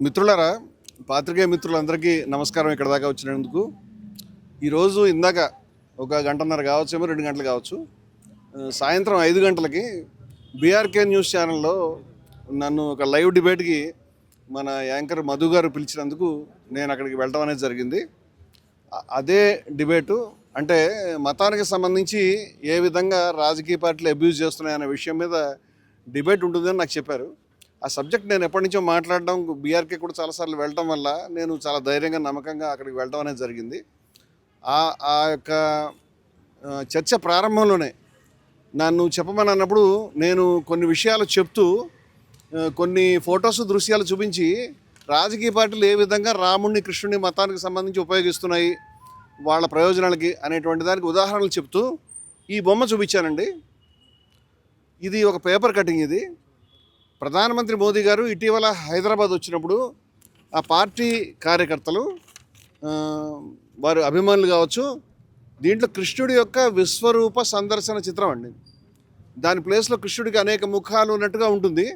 మిత్రులారా, పాత్రికేయ మిత్రులందరికీ నమస్కారం. ఇక్కడ దాకా వచ్చినందుకు. ఈరోజు ఇందాక ఒక గంటన్నర కావచ్చేమో, 2 గంటలు కావచ్చు, సాయంత్రం 5 గంటలకి బీఆర్కే న్యూస్ ఛానల్లో నన్ను ఒక లైవ్ డిబేట్కి మన యాంకర్ మధు గారు పిలిచినందుకు నేను అక్కడికి వెళ్ళడం అనేది జరిగింది. అదే డిబేటు అంటే మతానికి సంబంధించి ఏ విధంగా రాజకీయ పార్టీలు అబ్యూజ్ చేస్తున్నాయనే విషయం మీద డిబేట్ ఉంటుందని నాకు చెప్పారు. ఆ సబ్జెక్ట్ నేను ఎప్పటి నుంచో మాట్లాడడం, బీఆర్కే కూడా చాలాసార్లు వెళ్ళడం వల్ల నేను చాలా ధైర్యంగా నమ్మకంగా అక్కడికి వెళ్ళడం అనేది జరిగింది. ఆ యొక్క చర్చ ప్రారంభంలోనే నన్ను చెప్పమని అన్నప్పుడు నేను కొన్ని విషయాలు చెప్తూ కొన్ని ఫొటోస్ దృశ్యాలు చూపించి రాజకీయ పార్టీలు ఏ విధంగా రాముడిని కృష్ణుని మతానికి సంబంధించి ఉపయోగిస్తున్నాయి వాళ్ళ ప్రయోజనాలకి అనేటువంటి దానికి ఉదాహరణలు చెప్తూ ఈ బొమ్మ చూపించానండి. ఇది ఒక పేపర్ కటింగ్. ఇది ప్రధానమంత్రి మోదీ గారు ఇటీవల హైదరాబాద్ వచ్చినప్పుడు ఆ పార్టీ కార్యకర్తలు, వారి అభిమానులు కావచ్చు, దీంట్లో కృష్ణుడి యొక్క విశ్వరూప సందర్శన చిత్రం అండి. దాని ప్లేస్లో కృష్ణుడికి అనేక ముఖాలు ఉన్నట్టుగా ఉంటుంది.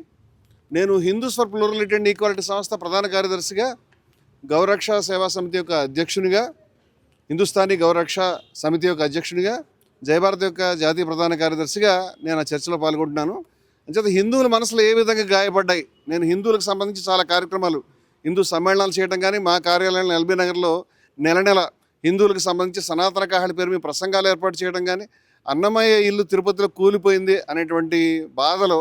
నేను Hindus for plurality and equality సంస్థ ప్రధాన కార్యదర్శిగా, గౌరక్ష సేవా సమితి యొక్క అధ్యక్షునిగా, హిందుస్థానీ గౌరక్ష సమితి యొక్క అధ్యక్షునిగా, జయభారత్ యొక్క జాతీయ ప్రధాన కార్యదర్శిగా నేను ఆ చర్చలో పాల్గొంటున్నాను. అంచేత హిందువుల మనసులో ఏ విధంగా గాయపడ్డాయి, నేను హిందువులకు సంబంధించి చాలా కార్యక్రమాలు, హిందూ సమ్మేళనాలు చేయడం కానీ, మా కార్యాలయంలో ఎల్బీ నగర్లో నెల నెల హిందువులకు సంబంధించి సనాతన కాహళి పేరు మీ ప్రసంగాలు ఏర్పాటు చేయడం కానీ, అన్నమయ్య ఇల్లు తిరుపతిలో కూలిపోయింది అనేటువంటి బాధలో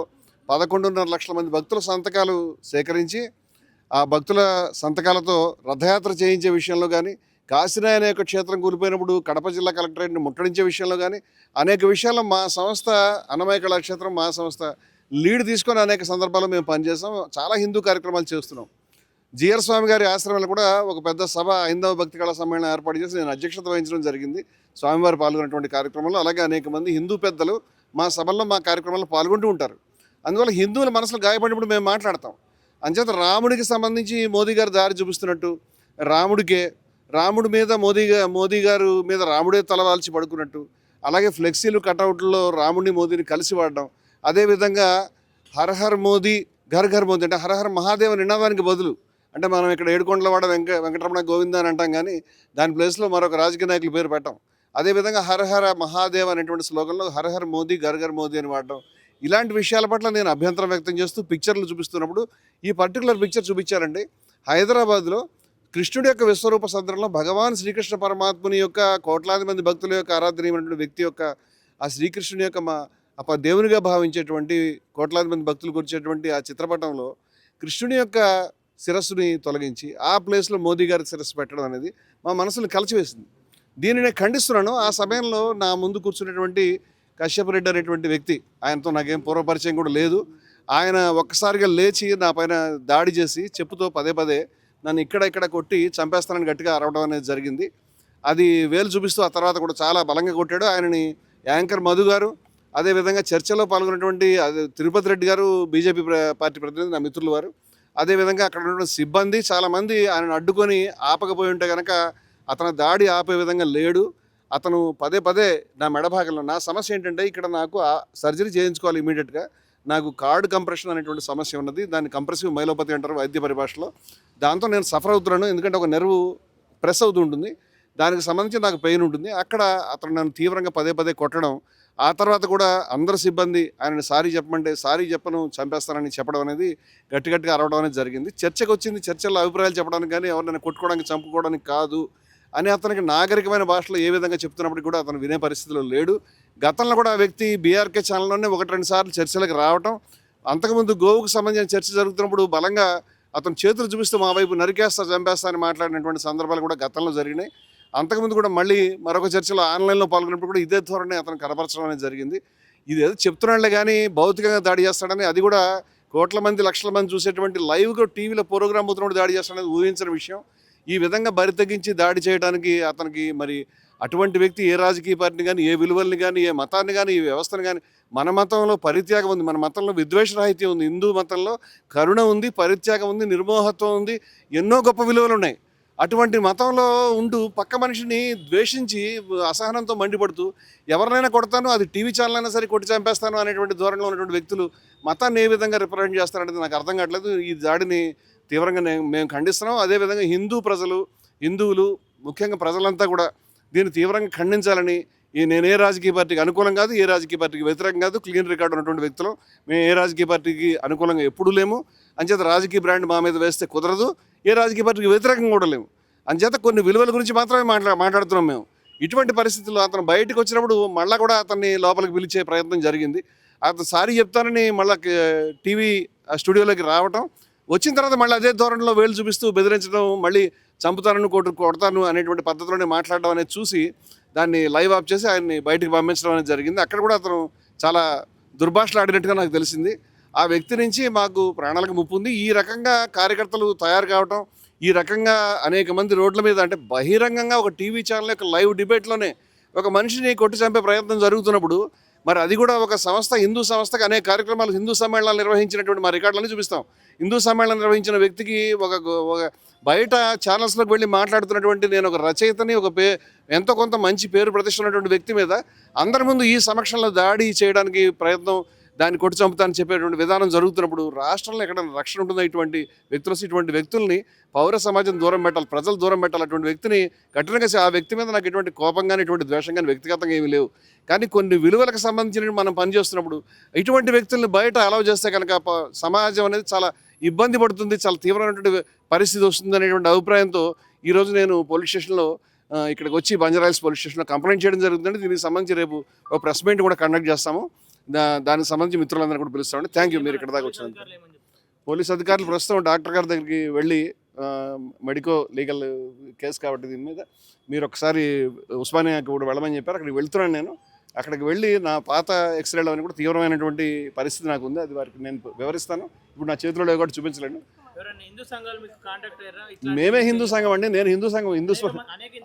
11.5 లక్షల మంది భక్తుల సంతకాలు సేకరించి ఆ భక్తుల సంతకాలతో రథయాత్ర చేయించే విషయంలో కానీ, కాశీనాయన యొక్క క్షేత్రం కూలిపోయినప్పుడు కడప జిల్లా కలెక్టరేట్ని ముట్టడించే విషయంలో కానీ, అనేక విషయాల్లో మా సంస్థ, అన్నమయ్య కళాక్షేత్రం మా సంస్థ లీడ్ తీసుకొని అనేక సందర్భాల్లో మేము పనిచేస్తాం. చాలా హిందూ కార్యక్రమాలు చేస్తున్నాం. జిఆర్ స్వామి గారి ఆశ్రమంలో కూడా ఒక పెద్ద సభ, హైందవ భక్తి కళా సమ్మేళనం ఏర్పాటు చేసి నేను అధ్యక్షత వహించడం జరిగింది స్వామివారు పాల్గొన్నటువంటి కార్యక్రమంలో. అలాగే అనేక మంది హిందూ పెద్దలు మా సభల్లో, మా కార్యక్రమాల్లో పాల్గొంటూ ఉంటారు. అందువల్ల హిందువుల మనసులో గాయపడినప్పుడు మేము మాట్లాడతాం. అంచేత రాముడికి సంబంధించి మోదీ గారు దారి చూపిస్తున్నట్టు, రాముడి మీద మోదీ గారు మీద రాముడే తలవాల్చి పడుకున్నట్టు, అలాగే ఫ్లెక్సీలు, కటౌట్లో రాముడిని మోదీని కలిసి వాడడం, అదేవిధంగా హర్ హర్ మోదీ ఘర్ ఘర్ మోదీ అంటే హర్ హర్ మహాదేవ నినాదానికి బదులు, అంటే మనం ఇక్కడ ఏడుకొండలవాడ వెంకటరమణ గోవింద అని అంటాం కానీ దాని ప్లేస్లో మరొక రాజకీయ నాయకుల పేరు పెట్టాం. అదేవిధంగా హర హర మహాదేవ్ అనేటువంటి స్లోగన్లో హర్ హర్ మోదీ ఘర్ ఘర్ మోదీ అని వాడడం, ఇలాంటి విషయాల పట్ల నేను అభ్యంతరం వ్యక్తం చేస్తూ పిక్చర్లు చూపిస్తున్నప్పుడు ఈ పర్టికులర్ పిక్చర్ చూపించారండి. హైదరాబాద్లో కృష్ణుడి యొక్క విశ్వరూప సందర్భంలో భగవాన్ శ్రీకృష్ణ పరమాత్ముని యొక్క కోట్లాది మంది భక్తుల యొక్క ఆరాధనీయమైనటువంటి వ్యక్తి యొక్క ఆ శ్రీకృష్ణుని యొక్క దేవునిగా భావించేటువంటి కోట్లాది మంది భక్తులు కూర్చేటువంటి ఆ చిత్రపటంలో కృష్ణుని యొక్క శిరస్సుని తొలగించి ఆ ప్లేస్లో మోదీ గారి శిరస్సు పెట్టడం అనేది మా మనసుని కలిచివేసింది. దీన్ని నేను ఖండిస్తున్నాను. ఆ సమయంలో నా ముందు కూర్చున్నటువంటి కశ్యప్ రెడ్డి అనేటువంటి వ్యక్తి, ఆయనతో నాకేం పూర్వపరిచయం కూడా లేదు. ఆయన ఒక్కసారిగా లేచి నా పైన దాడి చేసి చెప్పుతో పదే పదే నన్ను ఇక్కడ కొట్టి చంపేస్తానని గట్టిగా అరవడం అనేది జరిగింది. అది వేలు చూపిస్తూ ఆ తర్వాత కూడా చాలా బలంగా కొట్టాడు. ఆయనని యాంకర్ మధు గారు, అదేవిధంగా చర్చలో పాల్గొన్నటువంటి తిరుపతి రెడ్డి గారు, బీజేపీ పార్టీ ప్రతినిధి, నా మిత్రులు వారు, అదేవిధంగా అక్కడ ఉన్నటువంటి సిబ్బంది చాలామంది ఆయనను అడ్డుకొని ఆపకపోయి ఉంటే కనుక అతను దాడి ఆపే విధంగా లేడు. అతను పదే పదే నా మెడభాగంలో, నా సమస్య ఏంటంటే ఇక్కడ నాకు సర్జరీ చేయించుకోవాలి ఇమీడియట్గా, నాకు కార్డ్ కంప్రెషన్ అనేటువంటి సమస్య ఉన్నది. దాన్ని కంప్రెసివ్ మైలోపతి అంటారు వైద్య పరిభాషలో. దాంతో నేను సఫర్ అవుతున్నాను, ఎందుకంటే ఒక నెర్వ్ ప్రెస్ అవుతూ ఉంటుంది, దానికి సంబంధించి నాకు పెయిన్ ఉంటుంది. అక్కడ అతను నన్ను తీవ్రంగా పదే పదే కొట్టడం, ఆ తర్వాత కూడా అందరు సిబ్బంది ఆయనని సారీ చెప్పమంటే సారీ చెప్పను, చంపేస్తానని చెప్పడం అనేది గట్టిగా అరవడం అనేది జరిగింది. చర్చకు వచ్చింది, చర్చల్లో అభిప్రాయాలు చెప్పడానికి కానీ ఎవరినైనా కొట్టుకోవడానికి, చంపుకోవడానికి కాదు అని అతనికి నాగరికమైన భాషలో ఏ విధంగా చెప్తున్నప్పటికీ కూడా అతను వినే పరిస్థితిలో లేడు. గతంలో కూడా ఆ వ్యక్తి బీఆర్కే ఛానల్లోనే 1-2 సార్లు చర్చలకు రావటం, అంతకుముందు గోవుకు సంబంధించిన చర్చ జరుగుతున్నప్పుడు బలంగా అతను చేతులు చూపిస్తూ మా వైపు నరికేస్తా, చంపేస్తా అని మాట్లాడినటువంటి సందర్భాలు కూడా గతంలో జరిగినాయి. అంతకుముందు కూడా మళ్ళీ మరొక చర్చలో ఆన్లైన్లో పాల్గొన్నప్పుడు కూడా ఇదే ధోరణి అతను కనపరచడం అనేది జరిగింది. ఇది ఏదో చెప్తున్నాడులే కానీ భౌతికంగా దాడి చేస్తాడని, అది కూడా కోట్ల మంది, లక్షల మంది చూసేటువంటి లైవ్గా టీవీలో ప్రోగ్రామ్ అవుతున్నప్పుడు దాడి చేస్తాడనేది ఊహించిన విషయం. ఈ విధంగా బరి తెగించి దాడి చేయడానికి అతనికి మరి అటువంటి వ్యక్తి ఏ రాజకీయ పార్టీని కానీ, ఏ విలువల్ని కానీ, ఏ మతాన్ని కానీ, ఈ వ్యవస్థను కానీ, మన మతంలో పరిత్యాగం ఉంది, మన మతంలో విద్వేషరాహిత్యం ఉంది, హిందూ మతంలో కరుణ ఉంది, పరిత్యాగం ఉంది, నిర్మోహత్వం ఉంది, ఎన్నో గొప్ప విలువలు ఉన్నాయి. అటువంటి మతంలో ఉంటూ పక్క మనిషిని ద్వేషించి అసహనంతో మండిపడుతూ ఎవరినైనా కొడతాను, అది టీవీ ఛానల్ అయినా సరే కొట్టి చంపేస్తాను అనేటువంటి ధోరణిలో ఉన్నటువంటి వ్యక్తులు మతాన్ని ఏ విధంగా రిప్రజెంట్ చేస్తారనేది నాకు అర్థం కావట్లేదు. ఈ దాడిని తీవ్రంగా మేము ఖండిస్తున్నాం. అదేవిధంగా హిందువులు ముఖ్యంగా ప్రజలంతా కూడా దీన్ని తీవ్రంగా ఖండించాలని, నేను ఏ రాజకీయ పార్టీకి అనుకూలం కాదు, ఏ రాజకీయ పార్టీకి వ్యతిరేకం కాదు, క్లీన్ రికార్డు ఉన్నటువంటి వ్యక్తులు. మేము ఏ రాజకీయ పార్టీకి అనుకూలంగా ఎప్పుడూ లేము. అంచేత రాజకీయ బ్రాండ్ మా మీద వేస్తే కుదరదు, ఏ రాజకీయ పార్టీకి వ్యతిరేకంగా కూడా లేము. అంచేత కొన్ని విలువల గురించి మాత్రమే మాట్లాడుతున్నాం మేము. ఇటువంటి పరిస్థితుల్లో అతను బయటకు వచ్చినప్పుడు మళ్ళీ కూడా అతన్ని లోపలికి పిలిచే ప్రయత్నం జరిగింది. అతను సారీ చెప్తానని మళ్ళీ టీవీ స్టూడియోలోకి రావటం, వచ్చిన తర్వాత మళ్ళీ అదే ధోరణిలో వేలు చూపిస్తూ బెదిరించడం, మళ్ళీ చంపుతానని కొడతాను అనేటువంటి పద్ధతిలోనే మాట్లాడడం అనేది చూసి దాన్ని లైవ్ ఆఫ్ చేసి ఆయన్ని బయటికి పంపించడం అనేది జరిగింది. అక్కడ కూడా అతను చాలా దుర్భాషలు ఆడినట్టుగా నాకు తెలిసింది. ఆ వ్యక్తి నుంచి మాకు ప్రాణాలకు ముప్పు ఉంది. ఈ రకంగా కార్యకర్తలు తయారు కావటం, ఈ రకంగా అనేక మంది రోడ్ల మీద అంటే బహిరంగంగా ఒక టీవీ ఛానల్ యొక్క లైవ్ డిబేట్లోనే ఒక మనిషిని కొట్టి చంపే ప్రయత్నం జరుగుతున్నప్పుడు, మరి అది కూడా ఒక సంస్థ, హిందూ సంస్థకి అనేక కార్యక్రమాలు, హిందూ సమ్మేళనాలు నిర్వహించినటువంటి మా రికార్డులను చూపిస్తాం. హిందూ సమ్మేళనం నిర్వహించిన వ్యక్తికి ఒక బయట ఛానల్స్లోకి వెళ్ళి మాట్లాడుతున్నటువంటి నేను ఒక రచయితని, ఎంతో కొంత మంచి పేరు ప్రతిష్ట ఉన్నటువంటి వ్యక్తి మీద అందరి ముందు ఈ సమక్షంలో దాడి చేయడానికి ప్రయత్నం, దాన్ని కొట్టి చంపుతానని చెప్పేటువంటి విధానం జరుగుతున్నప్పుడు రాష్ట్రంలో ఎక్కడ రక్షణ ఉంటుందో? ఇటువంటి వ్యక్తుల్ని పౌర సమాజం దూరం పెట్టాలి, ప్రజలు దూరం పెట్టాలి. అటువంటి వ్యక్తిని కఠినంగా ఆ వ్యక్తి మీద నాకు ఎటువంటి కోపం కానీ, ఎటువంటి ద్వేషం కానీ వ్యక్తిగతంగా ఏమీ లేవు. కానీ కొన్ని విలువలకు సంబంధించిన మనం పనిచేస్తున్నప్పుడు ఇటువంటి వ్యక్తుల్ని బయట అలౌ చేస్తే కనుక సమాజం అనేది చాలా ఇబ్బంది పడుతుంది, చాలా తీవ్రమైనటువంటి పరిస్థితి వస్తుంది అనేటువంటి అభిప్రాయంతో ఈరోజు నేను పోలీస్ స్టేషన్లో ఇక్కడికి వచ్చి బంజారాహిల్స్ పోలీస్ స్టేషన్లో కంప్లైంట్ చేయడం జరుగుతుందండి. దీనికి సంబంధించి రేపు ఒక ప్రెస్ మీట్ కూడా కండక్ట్ చేస్తాము. దానికి సంబంధించి మిత్రులందరూ కూడా పిలుస్తామండి. థ్యాంక్ యూ మీరు ఇక్కడ దాకా వచ్చినందుకు. పోలీస్ అధికారులు ప్రస్తుతం డాక్టర్ గారి దగ్గరికి వెళ్ళి మెడికో లీగల్ కేసు కాబట్టి దీని మీద మీరు ఒకసారి ఉస్మానియాకి కూడా వెళ్ళమని చెప్పారు. అక్కడికి వెళ్తున్నాను నేను. అక్కడికి వెళ్ళి నా పాత ఎక్స్రేలు అని కూడా తీవ్రమైనటువంటి పరిస్థితి నాకు ఉంది, అది వారికి నేను వివరిస్తాను. ఇప్పుడు నా చేతిలో కూడా చూపించలేను. మేమే హిందూ సంఘం అండి. నేను హిందూ సంఘం,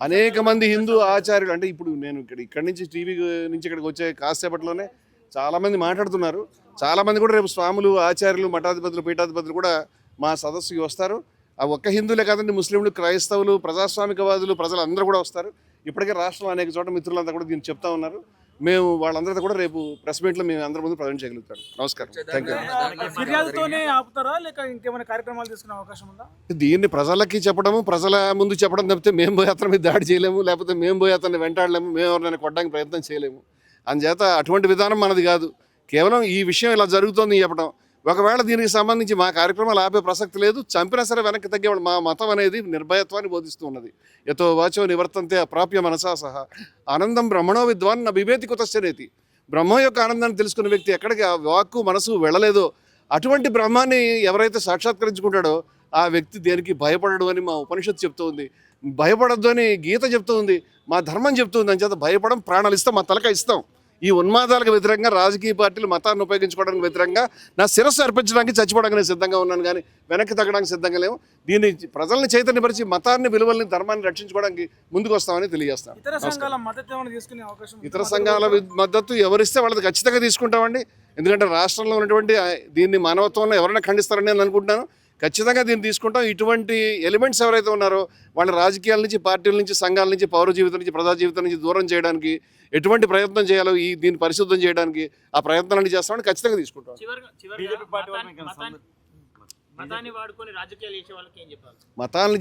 అనేక మంది హిందూ ఆచార్యులు, అంటే ఇప్పుడు నేను ఇక్కడి నుంచి టీవీ నుంచి ఇక్కడికి వచ్చే కాసేపట్లోనే చాలామంది మాట్లాడుతున్నారు. చాలామంది కూడా రేపు స్వాములు, ఆచార్యులు, మఠాధిపతులు, పీఠాధిపతులు కూడా మా సదస్సుకి వస్తారు. ఆ ఒక్క హిందువులే కాదండి, ముస్లింలు, క్రైస్తవులు, ప్రజాస్వామికవాదులు, ప్రజలందరూ కూడా వస్తారు. ఇప్పటికే రాష్ట్రంలో అనేక చోట మిత్రులంతా కూడా దీన్ని చెప్తా ఉన్నారు. మేము వాళ్ళందరితో కూడా రేపు ప్రెస్ మీట్లో మేము అందరి ముందు ప్రజెంట్ చేయగలుగుతాం. నమస్కారం. Thank you. దీన్ని ప్రజలకి చెప్పడము, ప్రజల ముందు చెప్పడం తప్పితే మేము పోయి అతని మీద దాడి చేయలేము, లేకపోతే మేము పోయి అతన్ని వెంటాడలేము, మేము ఎవరినైనా కొట్టడానికి ప్రయత్నం చేయలేము. అందుచేత అటువంటి విధానం మనది కాదు. కేవలం ఈ విషయం ఇలా జరుగుతోంది చెప్పడం. ఒకవేళ దీనికి సంబంధించి మా కార్యక్రమాలు ఆపే ప్రసక్తి లేదు. చంపినా సరే వెనక్కి తగ్గేవాళ్ళు. మా మతం అనేది నిర్భయత్వాన్ని బోధిస్తూ ఉన్నది. యతో వాచో నివర్తంతే అప్రాప్య మనసా సహా ఆనందం బ్రహ్మణో విద్వాన్ నా బిభేతి కుతశ్చనేతి. బ్రహ్మ యొక్క ఆనందాన్ని తెలుసుకున్న వ్యక్తి ఎక్కడికి వాక్కు మనసు వెళ్ళలేదో అటువంటి బ్రహ్మాన్ని ఎవరైతే సాక్షాత్కరించుకుంటాడో ఆ వ్యక్తి దేనికి భయపడడు అని మా ఉపనిషత్తు చెప్తూ ఉంది. భయపడద్దు అని గీత చెప్తూ ఉంది, మా ధర్మం చెప్తూ ఉంది. అంచేత భయపడం, ప్రాణాలు ఇస్తాం, మా తలక ఇస్తాం. ఈ ఉన్మాదాలకు వ్యతిరేకంగా రాజకీయ పార్టీలు మతాన్ని ఉపయోగించుకోవడానికి వ్యతిరేకంగా నా శిరస్సు అర్పించడానికి చచ్చిపోవడానికి సిద్ధంగా ఉన్నాను, కానీ వెనక్కి తగ్గడానికి సిద్ధంగా లేవు. దీన్ని ప్రజల్ని చైతన్యపరిచి మతాన్ని, విలువల్ని, ధర్మాన్ని రక్షించుకోవడానికి ముందుకు వస్తామని తెలియజేస్తాను. ఇతర సంఘాల మద్దతు ఎవరిస్తే వాళ్ళది ఖచ్చితంగా తీసుకుంటామండి. ఎందుకంటే రాష్ట్రంలో ఉన్నటువంటి దీన్ని మానవత్వంలో ఎవరైనా ఖండిస్తారని నేను అనుకుంటున్నాను. ఖచ్చితంగా దీన్ని తీసుకుంటాం. ఇటువంటి ఎలిమెంట్స్ ఎవరైతే ఉన్నారో వాళ్ళ రాజకీయాల నుంచి, పార్టీల నుంచి, సంఘాల నుంచి, పౌర జీవితం నుంచి, ప్రజా జీవితం నుంచి దూరం చేయడానికి ఎటువంటి ప్రయత్నం చేయాలో దీన్ని పరిశుద్ధం చేయడానికి ఆ ప్రయత్నాన్ని చేస్తామని ఖచ్చితంగా తీసుకుంటాం. మతాలను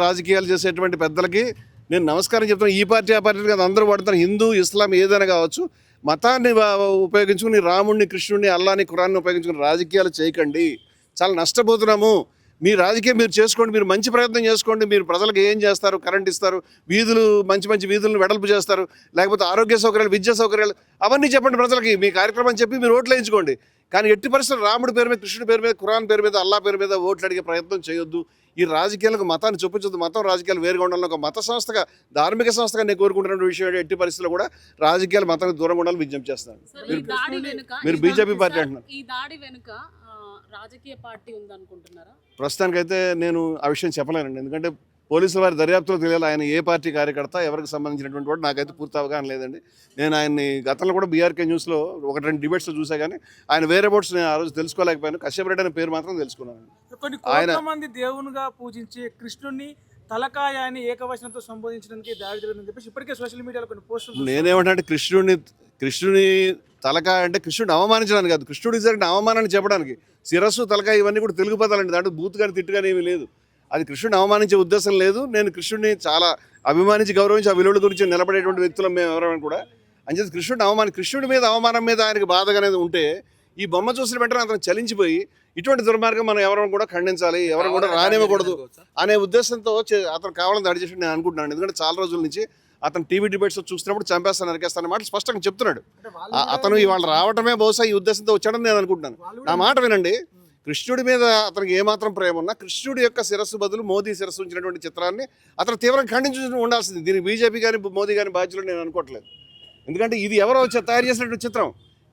రాజకీయాలు చేసేటువంటి పెద్దలకి నేను నమస్కారం చెప్తాను. ఈ పార్టీ ఆ పార్టీ కాదు, అందరూ వాడుతారు. హిందూ, ఇస్లాం ఏదైనా కావచ్చు, మతాన్ని ఉపయోగించుకుని రాముడిని, కృష్ణుడిని, అల్లాని, ఖురాన్ని ఉపయోగించుకుని రాజకీయాలు చేయకండి. చాలా నష్టపోతున్నాము. మీ రాజకీయం మీరు చేసుకోండి, మీరు మంచి ప్రయత్నం చేసుకోండి. మీరు ప్రజలకు ఏం చేస్తారు? కరెంట్ ఇస్తారు, వీధులు, మంచి వీధులను వెడల్పు చేస్తారు, లేకపోతే ఆరోగ్య సౌకర్యాలు, విద్యా సౌకర్యాలు, అవన్నీ చెప్పండి ప్రజలకి. మీ కార్యక్రమం చెప్పి మీరు ఓట్లు వేయించుకోండి. కానీ ఎట్టి పరిస్థితులు రాముడి పేరు మీద, కృష్ణుడి పేరు మీద, ఖురాన్ పేరు మీద, అల్లా పేరు మీద ఓట్లు అడిగే ప్రయత్నం చేయొద్దు. ఈ రాజకీయాలకు మతాన్ని చూపించొద్దు. మతం, రాజకీయాలు వేరుగా ఉండాలని ఒక మత సంస్థగా, ధార్మిక సంస్థగా నేను కోరుకుంటున్న విషయం. ఎట్టి పరిస్థితుల్లో కూడా రాజకీయాలు మతానికి దూరంగా ఉండాలని విజ్ఞప్తి చేస్తాను. మీరు బీజేపీ పార్టీ అంటున్నారు. రాజకీయ పార్టీ ఉందనుకుంటున్నారా? ప్రస్తుతానికైతే నేను ఆ విషయం చెప్పలేనండి. ఎందుకంటే పోలీసుల వారి దర్యాప్తులో తెలియాలి ఆయన ఏ పార్టీ కార్యకర్త, ఎవరికి సంబంధించినటువంటి వాడు నాకైతే పూర్తి అవగాహన లేదండి. నేను ఆయన్ని గతంలో కూడా బీఆర్కే న్యూస్లో 1-2 డిబేట్స్లో చూసా, కానీ ఆయన వేరే బోట్స్ నేను ఆ రోజు తెలుసుకోలేకపోయాను. కశ్యప్ రెడ్డి అనే పేరు మాత్రం తెలుసుకున్నాను. కొన్ని కోట్ల మంది దేవునిగా పూజించే కృష్ణుడిని తలకాయ అని ఏకవచనంతో సంబోధించడానికి దాడి జరిగిందని చెప్పేసి ఇప్పటికే సోషల్ మీడియాలో కొన్ని పోస్టులు నేనేమంటే కృష్ణుని తలకాయ అంటే కృష్ణుడిని అవమానించడానికి కాదు, కృష్ణుడికి జరిగిన అవమానాన్ని చెప్పడానికి. శిరస్సు తలకాయ ఇవన్నీ కూడా తెలుగు పదాలండి, దాంట్లో బూత్ కానీ తిట్టు కానీ ఏమీ లేదు. అది కృష్ణుడిని అవమానించే ఉద్దేశం లేదు. నేను కృష్ణుడిని చాలా అభిమానించి గౌరవించి ఆ విలువల గురించి నిలబడేటువంటి వ్యక్తులం మేము ఎవరైనా కూడా. అంచేది కృష్ణుడి మీద అవమానం మీద ఆయనకి బాధగా అనేది ఉంటే ఈ బొమ్మ చూసిన వెంటనే అతను చలించిపోయి ఇటువంటి దుర్మార్గం మనం ఎవరైనా కూడా ఖండించాలి, ఎవరు కూడా రానివ్వకూడదు అనే ఉద్దేశంతో అతను కావాలని దాడి చేసి నేను అనుకుంటున్నాను. ఎందుకంటే చాలా రోజుల నుంచి అతను టీవీ డిబేట్స్ చూస్తున్నప్పుడు చంపేస్తాను నరికేస్తాను మాట స్పష్టంగా చెప్తున్నాడు. అతను ఇవాళ రావటమే బహుశా ఈ ఉద్దేశంతో వచ్చాడని నేను అనుకుంటున్నాను. నా మాట వినండి, కృష్ణుడి మీద అతనికి ఏమాత్రం ప్రేమ ఉన్నా కృష్ణుడి యొక్క శిరస్సు బదులు మోదీ శిరస్సు ఉంచినటువంటి చిత్రాన్ని అతను తీవ్రంగా ఖండించి ఉండాల్సింది. దీనికి బీజేపీ కానీ మోదీ కానీ బాధ్యులు నేను అనుకోవట్లేదు. ఎందుకంటే ఇది ఎవరో తయారు చేసినటువంటి చిత్రం,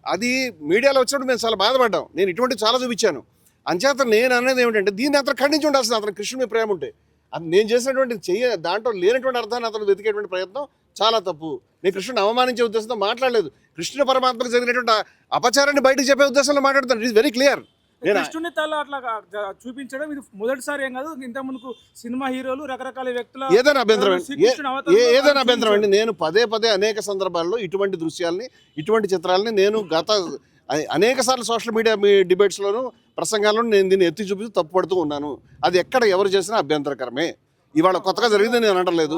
అది మీడియాలో వచ్చినప్పుడు మేము చాలా బాధపడ్డాం. నేను ఇటువంటి చాలా చూపించాను. అంచేత నేను అనేది ఏమిటంటే దీన్ని అతను ఖండించి ఉండాల్సింది. అతను కృష్ణుడి ప్రేమ ఉంటే అది నేను చేసినటువంటి దాంట్లో లేనటువంటి అర్థాన్ని అతను వెతికేటువంటి ప్రయత్నం చాలా తప్పు. నేను కృష్ణుని అవమానించే ఉద్దేశంతో మాట్లాడలేదు. కృష్ణుని పరమాత్మకు జరిగినటువంటి అపచారాన్ని బయటకు చెప్పే ఉద్దేశంలో మాట్లాడుతాను. It is very clear. కృష్ణుని తల అట్లా చూపించడం ఇది మొదటిసారి ఏం కాదు. ఇంత ముందుకు సినిమా హీరోలు రకరకాల వ్యక్తుల ఏదైనా అభ్యంతరం అండి. నేను పదే అనేక సందర్భాల్లో ఇటువంటి దృశ్యాల్ని ఇటువంటి చిత్రాలని నేను గత అనేక సార్లు సోషల్ మీడియా డిబేట్స్లోను ప్రసంగాల్లోనూ నేను దీన్ని ఎత్తి చూపిస్తూ తప్పుపడుతూ ఉన్నాను. అది ఎక్కడ ఎవరు చేసినా అభ్యంతరకరమే. ఇవాళ కొత్తగా జరిగింది నేను అనట్లేదు.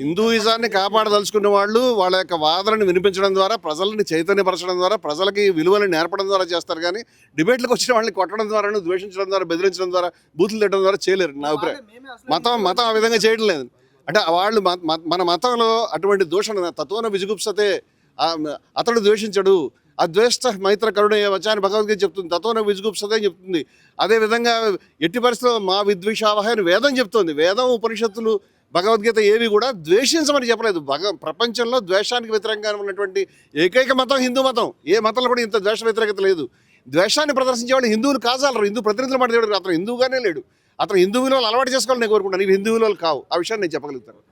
హిందూయిజాన్ని కాపాడదలుచుకున్న వాళ్ళు వాళ్ళ యొక్క వాదనని వినిపించడం ద్వారా, ప్రజల్ని చైతన్యపరచడం ద్వారా, ప్రజలకి విలువలను నేర్పడం ద్వారా చేస్తారు. కానీ డిబేట్లకు వచ్చిన వాళ్ళని కొట్టడం ద్వారా, ద్వేషించడం ద్వారా, బెదిరించడం ద్వారా, బూతులు తిట్టడం ద్వారా చేయలేరు. నా అభిప్రాయం మతం ఆ విధంగా చేయడం లేదు. అంటే వాళ్ళు మన మతంలో అటువంటి దూషణ తత్వన విజుగుప్సతే, అతడు ద్వేషించడు, అద్వేష్ట మైత్ర కరుణ వచ్చాయని భగవద్గీత చెప్తుంది. తత్వన విజుగుప్సతే అని చెప్తుంది. అదేవిధంగా ఎట్టి పరిస్థితుల్లో మా విద్విషావహ అని వేదం చెప్తోంది. వేదం, ఉపనిషత్తులు, భగవద్గీత ఏవి కూడా ద్వేషించమని చెప్పలేదు. ప్రపంచంలో ద్వేషానికి వ్యతిరేకంగా ఉన్నటువంటి ఏకైక మతం హిందూ మతం. ఏ మతంలో కూడా ఇంత ద్వేష వ్యతిరేకత లేదు. ద్వేషాన్ని ప్రదర్శించే వాళ్ళు హిందువులు కాజాలరు. హిందూ ప్రతినిధులు మాట అతను హిందువుగానే లేడు. అతను హిందూ విలువలు అలవాటు చేసుకోవాలని నేను కోరుకుంటాను. ఇవి హిందూ విలువలు కావు. ఆ విషయాన్ని నేను చెప్పగలుగుతాను.